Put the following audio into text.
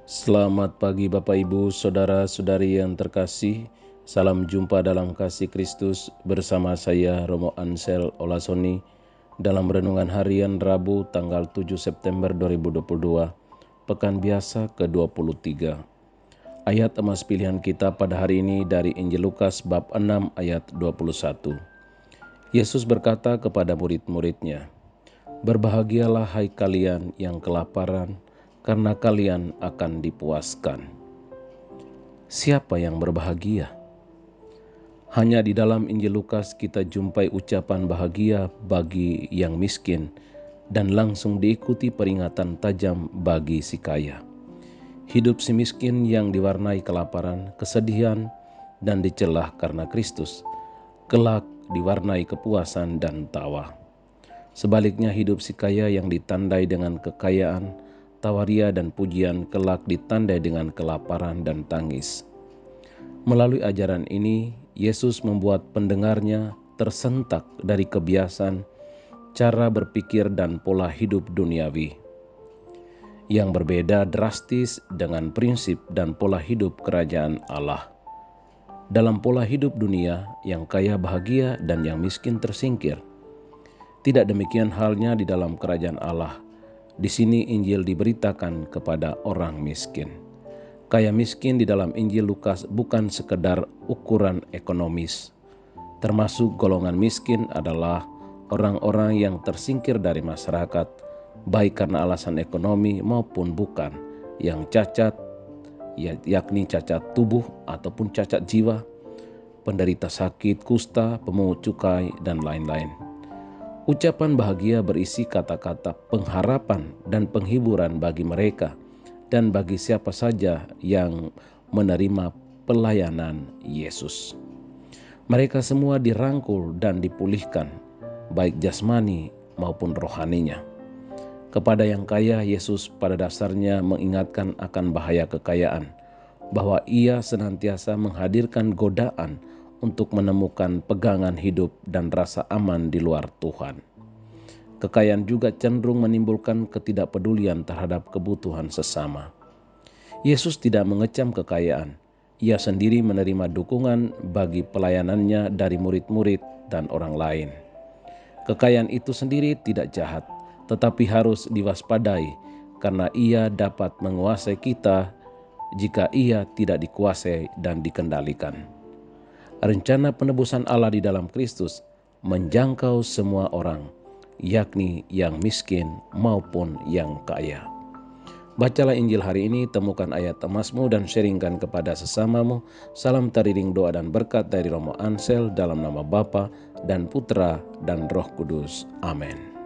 Selamat pagi Bapak Ibu, Saudara-saudari yang terkasih. Salam jumpa dalam kasih Kristus bersama saya Romo Ansel Olasoni dalam renungan harian Rabu tanggal 7 September 2022, Pekan Biasa ke-23. Ayat emas pilihan kita pada hari ini dari Injil Lukas bab 6 ayat 21. Yesus berkata kepada murid-muridnya, "Berbahagialah hai kalian yang kelaparan, karena kalian akan dipuaskan." Siapa yang berbahagia? Hanya di dalam Injil Lukas kita jumpai ucapan bahagia bagi yang miskin dan langsung diikuti peringatan tajam bagi si kaya. Hidup si miskin yang diwarnai kelaparan, kesedihan, dan dicelah karena Kristus, kelak diwarnai kepuasan dan tawa. Sebaliknya hidup si kaya yang ditandai dengan kekayaan, tawaria dan pujian kelak ditandai dengan kelaparan dan tangis. Melalui ajaran ini, Yesus membuat pendengarnya tersentak dari kebiasaan, cara berpikir dan pola hidup duniawi yang berbeda drastis dengan prinsip dan pola hidup kerajaan Allah. Dalam pola hidup dunia, yang kaya bahagia dan yang miskin tersingkir. Tidak demikian halnya di dalam kerajaan Allah. Di sini Injil diberitakan kepada orang miskin. Kaya miskin di dalam Injil Lukas bukan sekedar ukuran ekonomis. Termasuk golongan miskin adalah orang-orang yang tersingkir dari masyarakat, baik karena alasan ekonomi maupun bukan, yang cacat, yakni cacat tubuh ataupun cacat jiwa, penderita sakit, kusta, pemungut cukai, dan lain-lain. Ucapan bahagia berisi kata-kata pengharapan dan penghiburan bagi mereka dan bagi siapa saja yang menerima pelayanan Yesus. Mereka semua dirangkul dan dipulihkan, baik jasmani maupun rohaninya. Kepada yang kaya, Yesus pada dasarnya mengingatkan akan bahaya kekayaan, bahwa ia senantiasa menghadirkan godaan untuk menemukan pegangan hidup dan rasa aman di luar Tuhan. Kekayaan juga cenderung menimbulkan ketidakpedulian terhadap kebutuhan sesama. Yesus tidak mengecam kekayaan. Ia sendiri menerima dukungan bagi pelayanannya dari murid-murid dan orang lain. Kekayaan itu sendiri tidak jahat, tetapi harus diwaspadai karena ia dapat menguasai kita jika ia tidak dikuasai dan dikendalikan. Rencana penebusan Allah di dalam Kristus menjangkau semua orang, yakni yang miskin maupun yang kaya. Bacalah Injil hari ini, temukan ayat emasmu dan sharingkan kepada sesamamu. Salam teriring doa dan berkat dari Romo Ansel dalam nama Bapa dan Putra dan Roh Kudus. Amin.